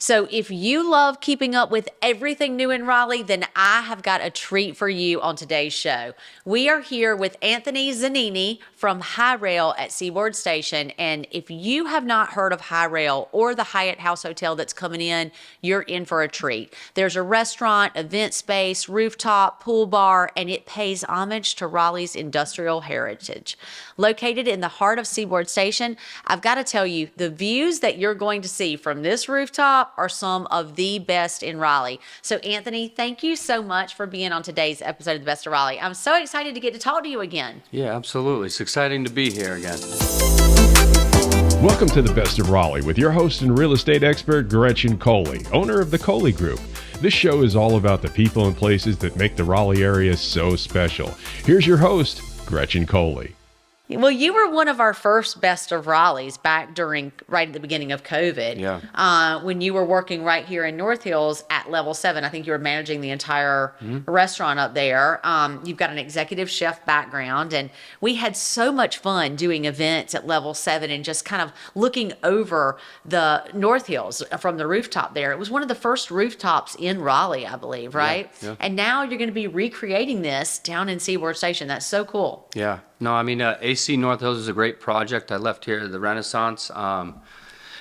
So if you love keeping up with everything new in Raleigh, then I have got a treat for you on today's show. We are here with Anthony Zinani from Highrail at Seaboard Station. And if you have not heard of Highrail or the Hyatt House Hotel that's coming in, you're in for a treat. There's a restaurant, event space, rooftop, pool bar, and it pays homage to Raleigh's industrial heritage. Located in the heart of Seaboard Station, I've got to tell you, the views that you're going to see from this rooftop are some of the best in Raleigh. So Anthony, thank you so much for being on today's episode of The Best of Raleigh. I'm so excited to get to talk to you again. Yeah, absolutely. It's exciting to be here again. Welcome to The Best of Raleigh with your host and real estate expert, Gretchen Coley, owner of the Coley Group. This show is all about the people and places that make the Raleigh area so special. Here's your host, Gretchen Coley. Well, you were one of our first Best of Raleighs back right at the beginning of COVID. Yeah. When you were working right here in North Hills at Level 7. I think you were managing the entire restaurant up there. You've got an executive chef background, and we had so much fun doing events at Level 7 and just kind of looking over the North Hills from the rooftop there. It was one of the first rooftops in Raleigh, I believe, right? Yeah. And now you're going to be recreating this down in Seaboard Station. That's so cool. Yeah. No, I mean, AC North Hills is a great project. I left here at the Renaissance, to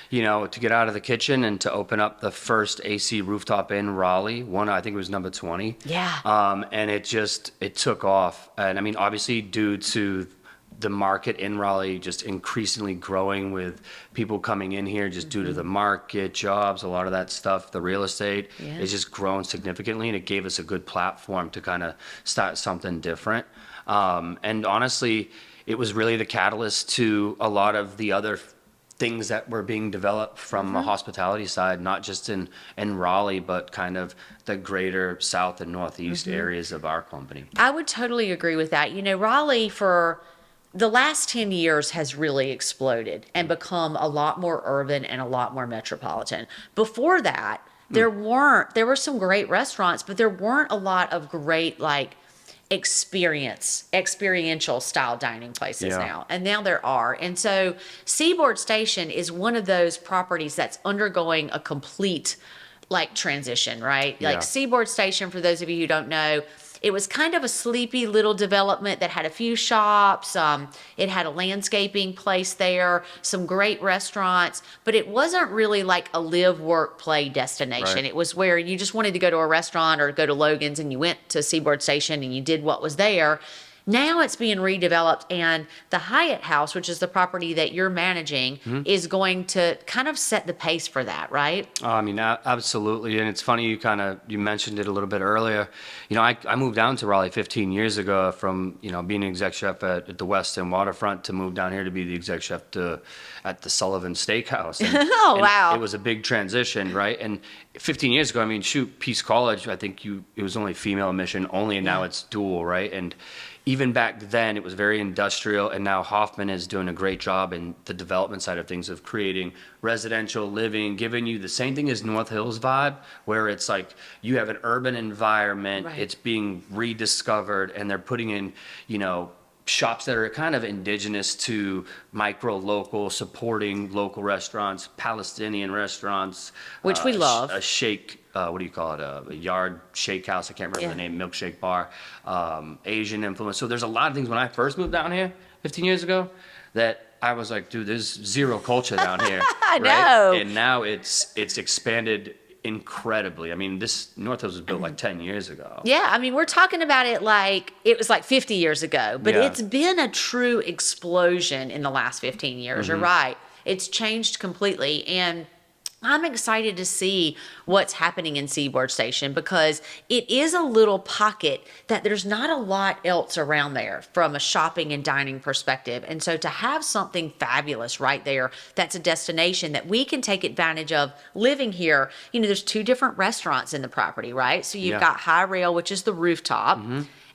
get out of the kitchen and to open up the first AC rooftop in Raleigh. I think it was number 20. Yeah. And it took off. And I mean, obviously due to the market in Raleigh just increasingly growing with people coming in here just due to the market, jobs, a lot of that stuff, the real estate, it's just grown significantly, and it gave us a good platform to kind of start something different. And honestly, it was really the catalyst to a lot of the other things that were being developed from a hospitality side, not just in Raleigh, but kind of the greater South and Northeast areas of our company. I would totally agree with that. Raleigh for the last 10 years has really exploded and become a lot more urban and a lot more metropolitan. Before that, there were some great restaurants, but there weren't a lot of great, experiential style dining places now. And now there are. And so Seaboard Station is one of those properties that's undergoing a complete transition, right? Yeah. Seaboard Station, for those of you who don't know, it was kind of a sleepy little development that had a few shops. It had a landscaping place there, some great restaurants, but it wasn't really like a live, work, play destination. Right. It was where you just wanted to go to a restaurant or go to Logan's and you went to Seaboard Station and you did what was there. Now it's being redeveloped, and the Hyatt House, which is the property that you're managing, is going to kind of set the pace for that, right? I mean, absolutely. And it's funny, you mentioned it a little bit earlier. I moved down to Raleigh 15 years ago from, being an exec chef at the Westin Waterfront to move down here to be the exec chef at the Sullivan Steakhouse. And, wow. It was a big transition, right? And 15 years ago, Peace College, I think it was only female admission only, and now it's dual, right? And even back then, it was very industrial, and now Hoffman is doing a great job in the development side of things of creating residential living, giving you the same thing as North Hills vibe, where it's like you have an urban environment, it's being rediscovered, and they're putting in, shops that are kind of indigenous to local, supporting local restaurants, Palestinian restaurants. Which we love. A shake, what do you call it? A yard shake house, I can't remember the name, milkshake bar, Asian influence. So there's a lot of things when I first moved down here 15 years ago that I was like, dude, there's zero culture down here. I know. And now it's expanded incredibly. This North Hills was built 10 years ago. Yeah, we're talking about it like it was 50 years ago, but it's been a true explosion in the last 15 years. You're right. It's changed completely, and I'm excited to see what's happening in Seaboard Station because it is a little pocket that there's not a lot else around there from a shopping and dining perspective. And so to have something fabulous right there, that's a destination that we can take advantage of living here. There's two different restaurants in the property, right? So you've got Highrail, which is the rooftop.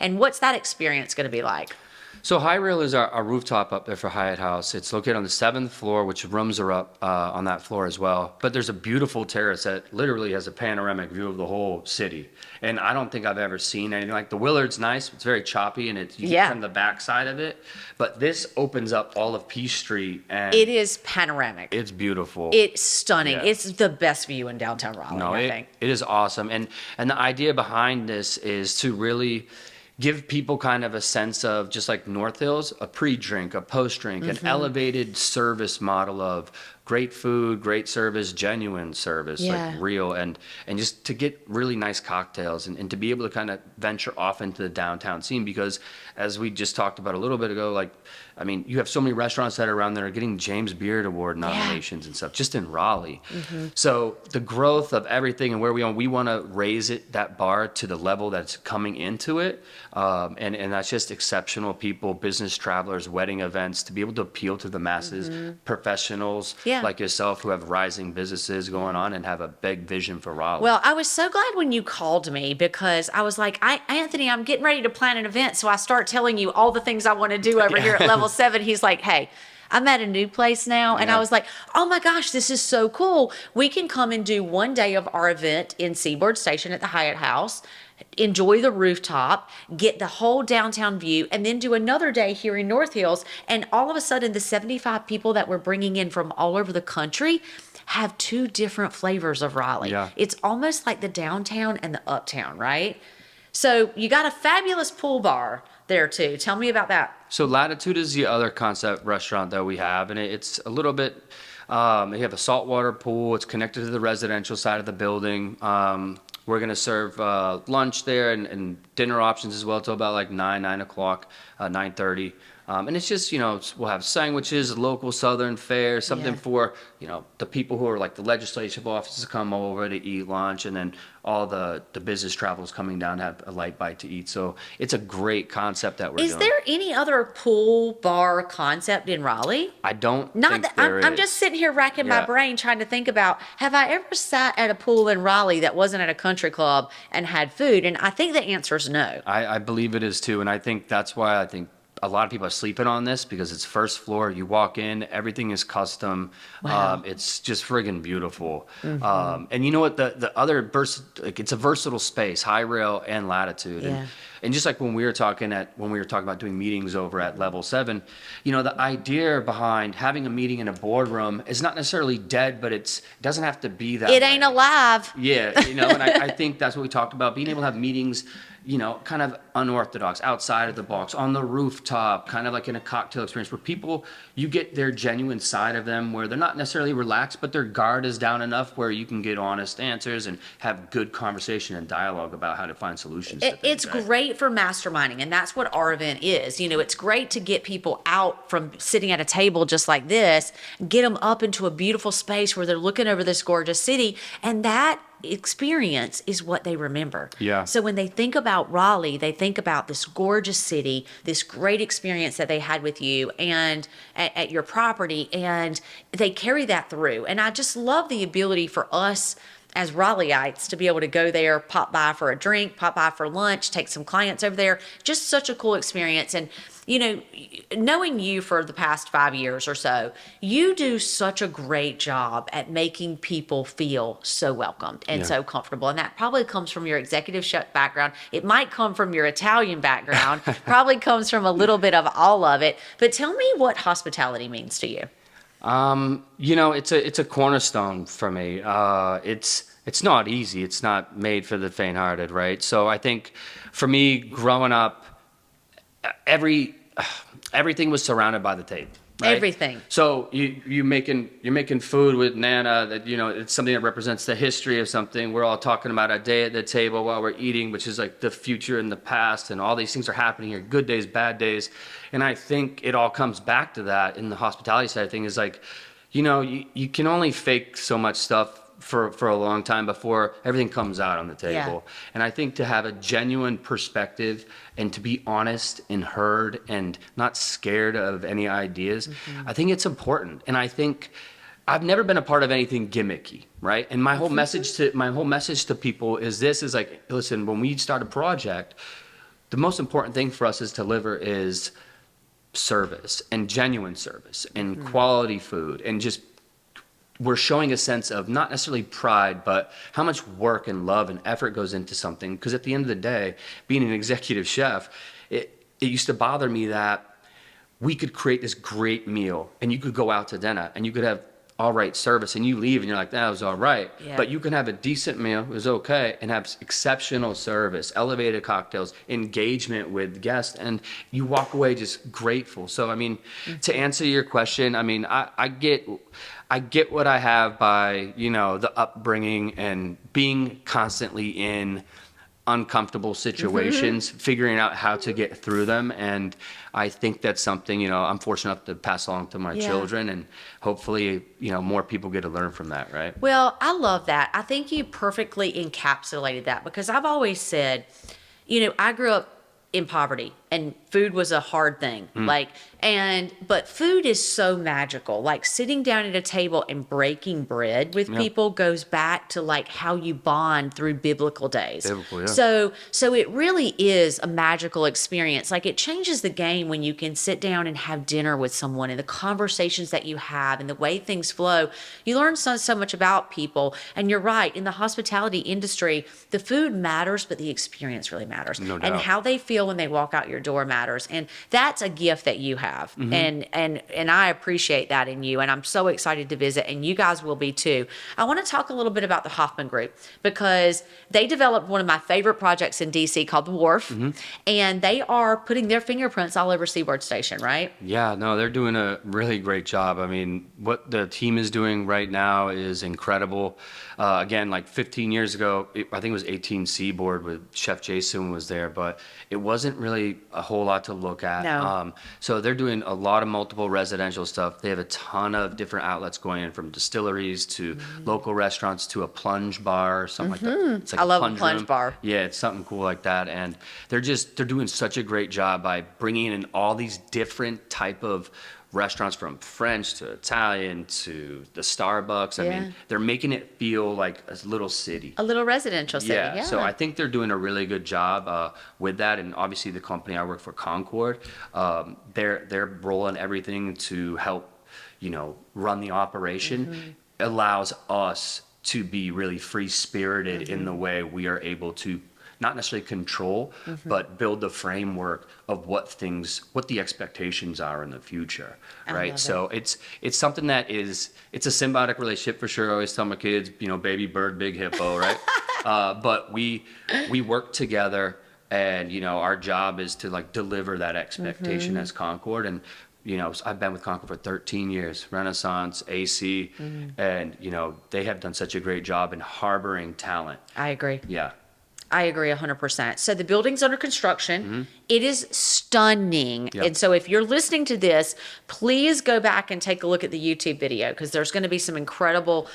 And what's that experience going to be like? So Highrail is our rooftop up there for Hyatt House. It's located on the 7th floor, which rooms are up on that floor as well. But there's a beautiful terrace that literally has a panoramic view of the whole city. And I don't think I've ever seen anything like the Willard's nice. It's very choppy and it's from the back side of it. But this opens up all of Peace Street and It is panoramic. it's beautiful. It's stunning. Yeah. It's the best view in downtown Raleigh, I think. It is awesome. And the idea behind this is to really give people kind of a sense of, just like North Hills, a pre-drink, a post-drink, an elevated service model of great food, great service, genuine service, like real, and just to get really nice cocktails and to be able to kind of venture off into the downtown scene, because as we just talked about a little bit ago, like, I mean, you have so many restaurants that are around that are getting James Beard Award nominations and stuff, just in Raleigh. So the growth of everything and where we want to raise it, that bar, to the level that's coming into it. And that's just exceptional people, business travelers, wedding events, to be able to appeal to the masses, professionals like yourself who have rising businesses going on and have a big vision for Raleigh. Well, I was so glad when you called me, because I was like, Anthony, I'm getting ready to plan an event. So I start telling you all the things I want to do over here at Level 7. He's like, hey, I'm at a new place now. And I was like, oh my gosh, this is so cool. We can come and do one day of our event in Seaboard Station at the Hyatt House, enjoy the rooftop, get the whole downtown view, and then do another day here in North Hills. And all of a sudden, the 75 people that we're bringing in from all over the country have two different flavors of Raleigh. Yeah. It's almost like the downtown and the uptown, right? So you got a fabulous pool bar there too. Tell me about that. So Latitude is the other concept restaurant that we have, and it's a little bit, you have a saltwater pool. It's connected to the residential side of the building. We're going to serve lunch there and dinner options as well till about like 9 o'clock, 9:30. And it's just, we'll have sandwiches, local Southern fare, something for, the people who are like the legislative offices come over to eat lunch, and then all the business travelers coming down have a light bite to eat. So it's a great concept that we're doing. Is there any other pool bar concept in Raleigh? I don't Not think that there I'm is. just sitting here racking my brain trying to think about, have I ever sat at a pool in Raleigh that wasn't at a country club and had food? And I think the answer is no. I believe it is too, and I think that's why I think a lot of people are sleeping on this, because it's first floor. You walk in, everything is custom. Wow. It's just friggin' beautiful. And you know what? The other it's a versatile space, Highrail and Latitude. And just like when we were talking about doing meetings over at Level 7, the idea behind having a meeting in a boardroom is not necessarily dead, but it doesn't have to be that. It ain't alive. Yeah, and I think that's what we talked about, being able to have meetings, kind of unorthodox, outside of the box, on the rooftop, kind of like in a cocktail experience where people, you get their genuine side of them, where they're not necessarily relaxed, but their guard is down enough where you can get honest answers and have good conversation and dialogue about how to find solutions to things. It's great for masterminding, and that's what our event is. It's great to get people out from sitting at a table just like this, get them up into a beautiful space where they're looking over this gorgeous city, and that experience is what they remember. Yeah. So when they think about Raleigh, they think about this gorgeous city, this great experience that they had with you and at your property, and they carry that through. And I just love the ability for us as Raleighites to be able to go there, pop by for a drink, pop by for lunch, take some clients over there. Just such a cool experience. And knowing you for the past 5 years or so, you do such a great job at making people feel so welcomed and so comfortable. And that probably comes from your executive chef background. It might come from your Italian background, probably comes from a little bit of all of it. But tell me what hospitality means to you. It's a cornerstone for me. It's not easy. It's not made for the faint-hearted, right? So I think for me, growing up, everything was surrounded by the table. Right? Everything. So you're making food with Nana that it's something that represents the history of something. We're all talking about a day at the table while we're eating, which is like the future and the past, and all these things are happening here, good days, bad days. And I think it all comes back to that in the hospitality side of things. Is like, you can only fake so much stuff for a long time before everything comes out on the table. Yeah. And I think to have a genuine perspective and to be honest and heard and not scared of any ideas, I think it's important. And I think I've never been a part of anything gimmicky, right? And my whole message to people is like, listen, when we start a project, the most important thing for us is to deliver is service and genuine service and quality food, and just we're showing a sense of not necessarily pride, but how much work and love and effort goes into something. Because at the end of the day, being an executive chef, it used to bother me that we could create this great meal and you could go out to dinner and you could have all right service and you leave and you're like, that was all right. Yeah. But you can have a decent meal, it was okay, and have exceptional service, elevated cocktails, engagement with guests, and you walk away just grateful. So, I mean, to answer your question, I mean, I get what I have by, you know, the upbringing and being constantly in uncomfortable situations, figuring out how to get through them. And I think that's something, you know, I'm fortunate enough to pass along to my children, and hopefully, you know, more people get to learn from that, right? Well, I love that. I think you perfectly encapsulated that, because I've always said, you know, I grew up in poverty and food was a hard thing. But food is so magical. Like sitting down at a table and breaking bread with people goes back to like how you bond through biblical days. So it really is a magical experience. Like it changes the game when you can sit down and have dinner with someone, and the conversations that you have and the way things flow. You learn so much about people. And you're right, in the hospitality industry, the food matters, but the experience really matters. No doubt. And how they feel when they walk out your door matters. And that's a gift that you have. And I appreciate that in you. And I'm so excited to visit, and you guys will be too. I want to talk a little bit about the Hoffman Group, because they developed one of my favorite projects in DC called The Wharf. And they are putting their fingerprints all over Seaboard Station, right? Yeah, no, they're doing a really great job. I mean, what the team is doing right now is incredible. Again, like 15 years ago, I think it was 18 Seaboard with Chef Jason was there, but it wasn't really a whole lot to look at. No. So they're doing a lot of multiple residential stuff. They have a ton of different outlets going in, from distilleries to local restaurants to a plunge bar or something like that. It's like I love a plunge plunge room. bar. Yeah, it's something cool like that. And they're doing such a great job by bringing in all these different type of restaurants, from French to Italian to the Starbucks. I mean, they're making it feel like a little city. A little residential city. Yeah. So I think they're doing a really good job with that. And obviously the company I work for, Concord, they're rolling everything to help, you know, run the operation. Allows us to be really free-spirited in the way we are able to not necessarily control, but build the framework of what the expectations are in the future, right? So it's something that it's a symbiotic relationship for sure. I always tell my kids, you know, baby bird, big hippo, right? But we work together, and, you know, our job is to like deliver that expectation as Concord. And, you know, I've been with Concord for 13 years, Renaissance, AC, and, you know, they have done such a great job in harboring talent. I agree. Yeah. I agree 100%. So the building's under construction. It is stunning. Yep. And so if you're listening to this, please go back and take a look at the YouTube video, because there's going to be some incredible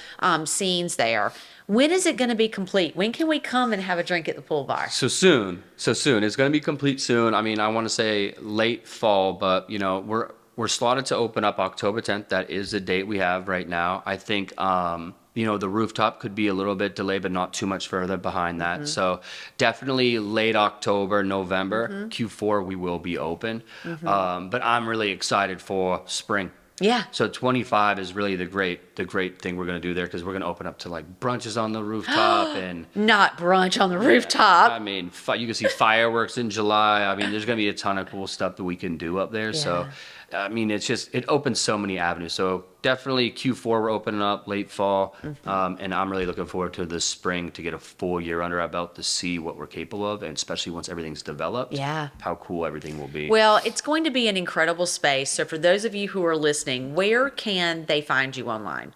scenes there. When is it going to be complete? When can we come and have a drink at the pool bar? So soon. It's going to be complete soon. I mean, I want to say late fall, but, you know, we're slotted to open up October 10th. That is the date we have right now. I think, you know, the rooftop could be a little bit delayed, but not too much further behind that. So definitely late October, November, Q4, we will be open. But I'm really excited for spring. Yeah. So 25 is really the great thing we're going to do there, because we're going to open up to like brunches on the rooftop and Not brunch on the rooftop. I mean, you can see fireworks in July. I mean, there's going to be a ton of cool stuff that we can do up there. So, I mean, it opens so many avenues. So definitely Q4, we're opening up late fall. And I'm really looking forward to this spring to get a full year under our belt to see what we're capable of. And especially once everything's developed, how cool everything will be. Well, it's going to be an incredible space. So for those of you who are listening, where can they find you online?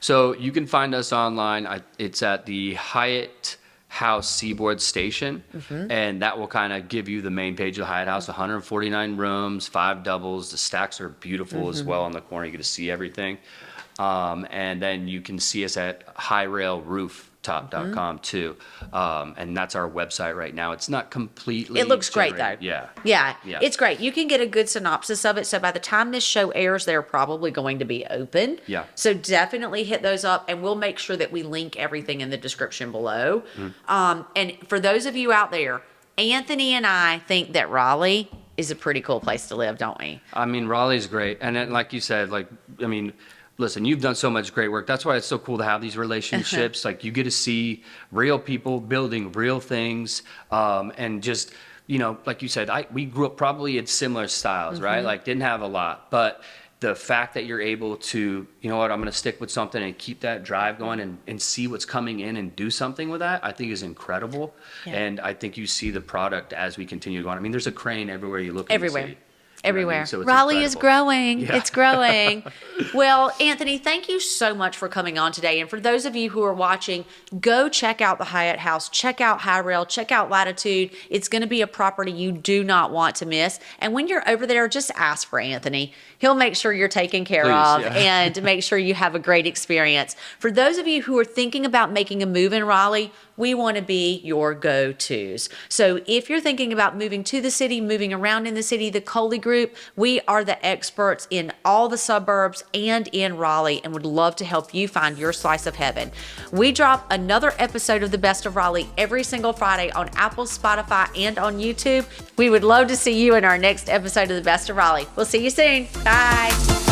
So you can find us online. It's at the Hyatt House Seaboard Station, and that will kind of give you the main page of the Hyatt House. 149 rooms, 5 doubles. The stacks are beautiful as well on the corner. You get to see everything. And then you can see us at Highrail Rooftop.com too. And that's our website right now. It's not completely It looks great, generated. though. Yeah. Yeah, it's great. You can get a good synopsis of it. So by the time this show airs, they're probably going to be open. Yeah. So definitely hit those up, and we'll make sure that we link everything in the description below. And for those of you out there, Anthony and I think that Raleigh is a pretty cool place to live, don't we? I mean, Raleigh's great. And then, like you said, listen, you've done so much great work. That's why it's so cool to have these relationships. Like, you get to see real people building real things. And just, like you said, we grew up probably in similar styles, right? Like, didn't have a lot. But the fact that you're able to, I'm going to stick with something and keep that drive going and see what's coming in and do something with that, I think is incredible. Yeah. And I think you see the product as we continue going. I mean, there's a crane everywhere you look. Everywhere. Everywhere. So Raleigh is growing. Yeah. It's growing. Well, Anthony, thank you so much for coming on today. And for those of you who are watching, go check out the Hyatt House, check out Highrail, check out Latitude. It's going to be a property you do not want to miss. And when you're over there, just ask for Anthony. He'll make sure you're taken care of and make sure you have a great experience. For those of you who are thinking about making a move in Raleigh, we want to be your go-tos. So if you're thinking about moving to the city, moving around in the city, the Coley Group, we are the experts in all the suburbs and in Raleigh and would love to help you find your slice of heaven. We drop another episode of The Best of Raleigh every single Friday on Apple, Spotify, and on YouTube. We would love to see you in our next episode of The Best of Raleigh. We'll see you soon. Bye.